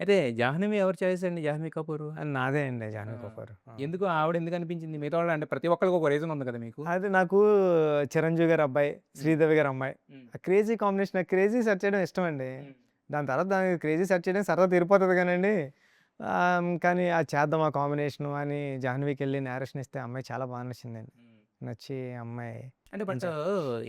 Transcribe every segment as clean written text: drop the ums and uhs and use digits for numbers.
అయితే 'జాహ్నవి' ఎవరి చాయిస్ అండి 'జాహ్నవి కపూర్'? నాదే అండి ఆ! 'జాహ్నవి కపూర్'. ఎందుకు ఆవిడ అనిపించింది? మిగతా వాళ్ళు అంటే ప్రతి ఒక్కళ్ళకి ఒక రీజన్ ఉంది కదా మీకు? అది నాకు 'చిరంజీవి' గారి అబ్బాయి, హ్మ్. 'శ్రీదేవి' గారి అమ్మాయి. హ్మ్. ఆ క్రేజీ కాంబినేషన్, క్రేజీ సెర్చ్ చేయడం ఇష్టమండి. హ్మ్. దాని తర్వాత దానికి క్రేజీ సెర్చ్ చేయడం సరదా తీరిపోతది గానండి. కానీ అది చేద్దాం ఆ కాంబినేషను అని 'జాహ్నవి'కెళ్ళి నేరేషన్ ఇస్తే ఆ అమ్మాయి చాలా నచ్చిందండి. హ్మ్. నచ్చి ఆ అమ్మాయి అంటే బట్ మంచిగా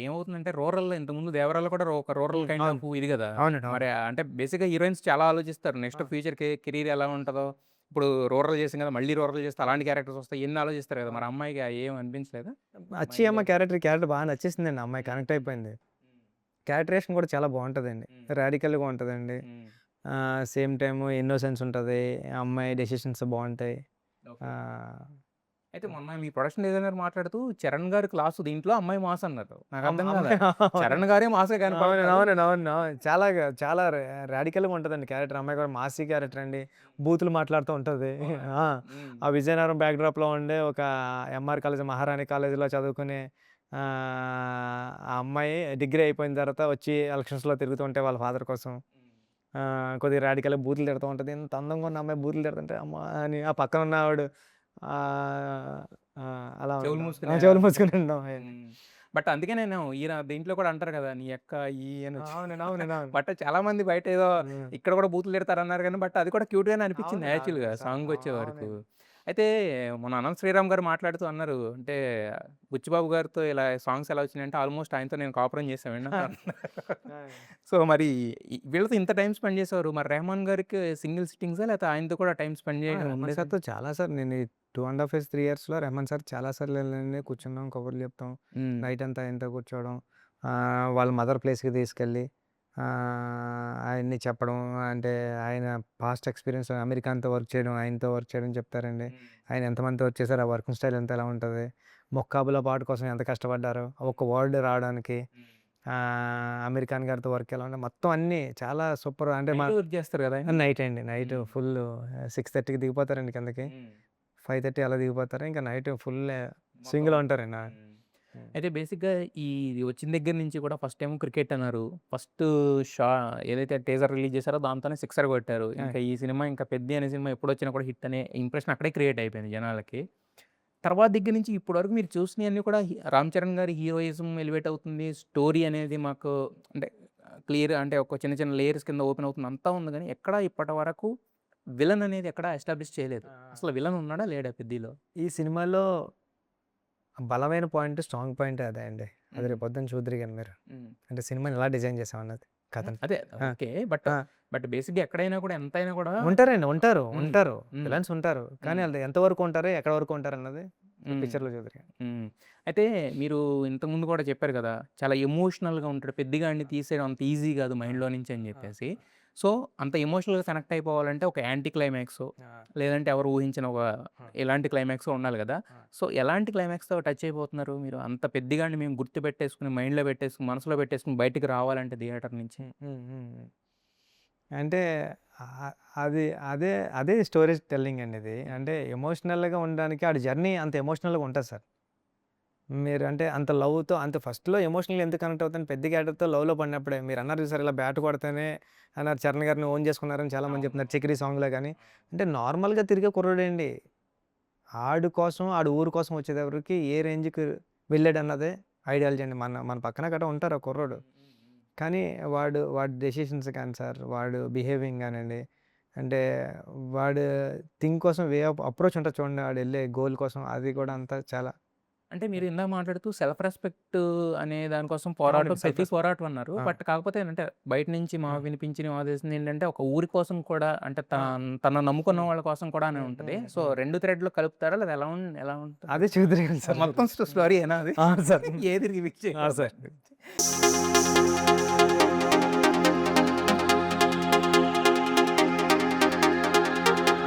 ఏమవుతుందంటే రూరల్‌లో ఇంతకుముందు 'దేవరా'లో కూడా ఒక రూరల్ కైండ్ అవును. ఆఫ్ ఇది గదా! అవునండి. అవును. మరి అంటే బేసిక్‌గా హీరోయిన్స్ చాలా ఆలోచిస్తారు. నెక్స్ట్ అవును. ఫ్యూచర్ కెరీర్ ఎలా ఉంటదో, ఇప్పుడు రూరల్ చేసాం కదా! మళ్ళీ రూరల్ చేస్తే అలాంటి క్యారెక్టర్స్ వస్తాయి. ఇయన్నీ ఆలోచిస్తారు కదా! మరి అవును. అమ్మాయికి ఏం అనిపించలేదా అచ్చి అమ్మ మైండ్‌లో? క్యారెక్టర్ బాగా నచ్చేసిందండి. ఆ అమ్మాయి హ్మ్. కనెక్ట్ హ్మ్. అయిపోయింది. హ్మ్. క్యారెక్టరేషన్ కూడా చాలా బావుంటదండి. హ్మ్. రాడికల్‌గా ఉంటదండి. హ్మ్. సేమ్ టైమ్ ఇన్నోసెన్స్ ఉంటది. ఆ అమ్మాయి డెసిషన్స్ బావుంటాయి. ఓకే. ఆహ్, అయితే మొన్న మీ ప్రొడక్షన్ డిజైనర్ మాట్లాడుతూ 'చరణ్' గారి క్లాసు దీంట్లో అమ్మాయి మాస్ అన్నారు. నాకర్థం కాలా. అమ్మాయి అవును. 'చరణ్' గారే మాస్‌గా అవునండి. కనపడుతున్నారు. అవునండి. అవును. అవును. చాలా రాడికల్‌గా ఉంటదండి క్యారెక్టర్. అమ్మాయి కూడా మాసీ క్యారెక్టర్ అండి. బూతులు మాట్లాడుతూ ఉంటది. అవునా? ఆ! హ్మ్. ఆ విజయనగరం బ్యాక్‌డ్రాప్‌లో ఉండే ఒక ఎంఆర్ కాలేజ్, మహారాణి కాలేజ్‌లో చదువుకునే ఆ అమ్మాయి డిగ్రీ అయిపోయిన తర్వాత వచ్చి ఎలక్షన్స్‌లో తిరుగుతుంటే వాళ్ళ ఫాదర్ కోసం హ్మ్. కొద్దిగా రాడికల్‌గా బూతులు తిడుతూ ఉంటది. ఇంత అందంగా ఉన్న అమ్మాయి బూతులు తిడుతుంటే అమ్మా! అని ఆ పక్కన ఉన్న ఆవిడ ఆహ్, ఆ! అలా చెవులు ఉంటాం. మూసుకొని చెవులు మూసుకొని ఉండడం. హ్మ్. బట్ అందుకే నేను ఈయన దీంట్లో కూడా అంటారు కదా! నీ అక్క ఈ అనొచ్చి. అవునండి. అవునండి. అవును. బట్ చాలా మంది బయట ఏదో హ్మ్. ఇక్కడ కూడా బూతులు తిడతారన్నారు గానీ, బట్ అది కూడా క్యూట్‌గానే అనిపించింది అవునండి. యాక్చువల్‌గా సాంగొచ్చే వరకు. అవునండి. అయితే మొన్న అనంత్ శ్రీరామ్ గారు మాట్లాడుతూ అన్నారు. అంటే బుచ్చిబాబు గారితో ఇలా సాంగ్స్ ఎలా వచ్చినాయంటే ఆల్‌మోస్ట్ ఆయనతో నేను కాపురం చేశామండి అని అన్నారు. ఆ! సో, మరి వీళ్ళతో ఇంత టైమ్ స్పెండ్ చేసేవారు. మరి రెహమాన్ గారికి సింగిల్ సిట్టింగ్సా? లేకపోతే ఆయనతో కూడా టైమ్ స్పెండ్ చేయడం రెహమాన్ ఉండేదా? సార్‌తో చాలా సార్లు నేను ఈ 2 ½ ఇయర్స్, 3 ఇయర్స్‌లో రెహమాన్ సార్ చాలా సార్లు ఎళ్ళానండి. కూర్చున్నాం, కబుర్లు చెప్తాం. హ్మ్. నైట్ అంతా ఆయనతో కూర్చోవడం. వాళ్ళ మదర్ ప్లేస్‌కి తీసుకెళ్ళి అయన్నీ చెప్పడం. అంటే ఆయన పాస్ట్ ఎక్స్‌పీరియన్స్ అమెరికాన్‌తో వర్క్ చేయడం, ఆయనతో వర్క్ చేయడం చెప్తారండి. హ్మ్. ఆయన ఎంతమందితో వర్క్ చేశారు, ఆ వర్కింగ్ స్టైల్ అంతా ఎలా ఉంటది. 'ముక్కాబుల' పాట కోసం ఎంత కష్టపడ్డారో, ఒక్క వర్డ్ రావడానికి. హ్మ్. అమెరికాన్ గారితో వర్క్ ఎలా ఉండే మొత్తం అన్నీ చాలా సూపర్ అంటే నైట్ వర్క్ చేస్తారు గదా! ఆయన? నైట్ అండి. నైట్ హ్మ్. ఫుల్లు 6:30కి దిగిపోతారండి కిందకి. హ్మ్. 5:30 అలా దిగిపోతారు. ఇంకా నైట్ ఫుల్ మొత్తం. స్వింగ్‌లో ఉంటారండి. హ్మ్. హ్మ్. అయితే బేసిక్‌గా ఇది వచ్చిన దగ్గర నుంచి కూడా ఫస్ట్ ఏమో క్రికెట్ అన్నారు. ఫస్ట్ షా ఏదైతే టీజర్ రిలీజ్ చేసారో దాంతోనే సిక్సర్ కొట్టారు. ఆ! ఇంకా ఈ సినిమా ఇంకా 'పెద్ది' అనే సినిమా ఎప్పుడొచ్చినా కూడా హిట్ అనే ఇంప్రెషన్ అక్కడే క్రియేట్ అయిపోయింది జనాలకి. తర్వాత దగ్గర నుంచి ఇప్పటి వరకు మీరు చూసినయన్నీ కూడా 'రామ్ చరణ్' గారి హీరోయిజం ఎలివేట్ అవుతుంది. స్టోరీ అనేది మాకు అంటే క్లియర్ అంటే ఒక చిన్న చిన్న లేయర్స్ కింద ఓపెన్ అవుతుంది. అంతా ఉంది గానీ ఎక్కడ ఇప్పటి వరకు విలన్ అనేది ఎక్కడ ఎస్టాబ్లిష్ చేయలేదు. ఆ! అసలు విలన్ ఉన్నాడా? లేడా 'పెద్దిలో'? ఈ సినిమాలో బలమైన పాయింట్, స్ట్రాంగ్ పాయింటే అదే అండి. అది హ్మ్. రేపొద్దున చూద్దురు గాని మీరు. హ్మ్. అంటే సినిమాని ఎలా డిజైన్ చేసామన్నది హ్మ్. కథని. అదే ఆ! ఓకే. బట్, ఆ! బట్ బేసిక్‌గా ఎక్కడైనా కూడా ఎంతైనా కూడా ఉంటారండి. ఉంటారు. హ్మ్. ఉంటారు. హ్మ్. విలన్స్ ఉంటారు. కానీ హ్మ్. ఆళ్ళు ఎంతవరకు ఉంటారు, ఎక్కడి వరకు ఉంటారన్నది హ్మ్. పిక్చర్‌లో చూదురు గాని. హ్మ్. అయితే మీరు ఇంతకుముందు కూడా చెప్పారు కదా! చాలా ఎమోషనల్‌గా ఉంటాడు. పెద్దిగాడిని ఆ! తీసేయడం అంత ఈజీ కాదు ఆ! మైండ్‌లో నుంచి అని ఆ! చెప్పేసి. సో, అంత ఎమోషనల్‌గా కనెక్ట్ అయిపోవాలంటే ఒక యాంటీ క్లైమాక్సో, ఆ! లేదంటే ఎవరు ఊహించని ఒక ఆ! ఎలాంటి క్లైమాక్సో ఉండాలి కదా! ఆ! సో, ఎలాంటి క్లైమాక్స్‌తో టచ్ అయిపోతున్నారు మీరు? అంత పెద్దిగాడిని మేము గుర్తుపెట్టేసుకొని, మైండ్‌లో పెట్టేసుకొని, మనసులో పెట్టేసుకొని బయటికి రావాలంటే థియేటర్ నుంచి? హ్మ్. హ్మ్. హ్మ్. అంటే ఆహ్, అది అదే అదే స్టోరీ టెల్లింగ్ అండి ఇది. హ్మ్. అంటే ఎమోషనల్‌గా ఉండడానికి ఆడి జర్నీ అంత ఎమోషనల్‌గా ఉంటది సార్. మీరు అంటే అంత లవ్‌తో అంత ఫస్ట్‌లో ఎమోషనల్‌గా ఎందుకు కనెక్ట్ అవుతాను పెద్ద క్యారెక్టర్‌తో లవ్‌లో పడినప్పుడే. మీరన్నారు చూసారా ఇలా బ్యాట్ కొడితేనే అన్నారు 'చరణ్' గారిని ఓన్ చేసుకున్నారని చాలామంది చెప్తున్నారు అవునవును. 'చికిరి' సాంగ్‌లో గాని. ఆ! అంటే నార్మల్‌గా తిరిగే కుర్రోడండి. ఆడు కోసం, ఆడు ఊరు కోసం వచ్చేటప్పటికి ఏ రేంజ్‌కి వెళ్ళాడన్నదే ఐడియాలజీ అండి. మన మన పక్కన గట్టా ఉంటారు ఆ కుర్రోడు. హ్మ్. హ్మ్. హ్మ్. కానీ వాడి డెసిషన్స్ కానీ సార్, వాడు బిహేవింగ్ గానండి, అంటే వాడు థింక్ కోసం వే ఆఫ్ అప్రోచ్ ఉంటది చూడండి. ఆడెళ్ళే గోల్ కోసం అది కూడా హ్మ్. అంతా చాలా అంటే మీరు ఇందాక మాట్లాడుతూ సెల్ఫ్ రెస్పెక్ట్ అనే దాని కోసం అవునండి. పోరాటం సెల్ఫ్ ప్రతి రెస్పెక్ట్. పోరాటం అన్నారు. ఆ! బట్ కాకపోతే అంటే బయట నుంచి ఆ! మాకు వినిపించినవి మాకు తెలిసిందేంటంటే ఒక ఊరి కోసం కూడా అంటే ఆ! తనను నమ్ముకున్న హ్మ్. వాళ్ళ కోసం కూడా అనే హ్మ్. ఉంటది. హ్మ్. సో హ్మ్. 2 థ్రెడ్‌లు కలుపుతారా? లేదా ఎలా ఉంటది? అదే చూదురుగాని సార్ మీరు. మొత్తం హ్మ్. స్టోరీయేనా అది? ఆ! సార్. ఏది రివీల్ ఆ! చేయకూడదా? సార్.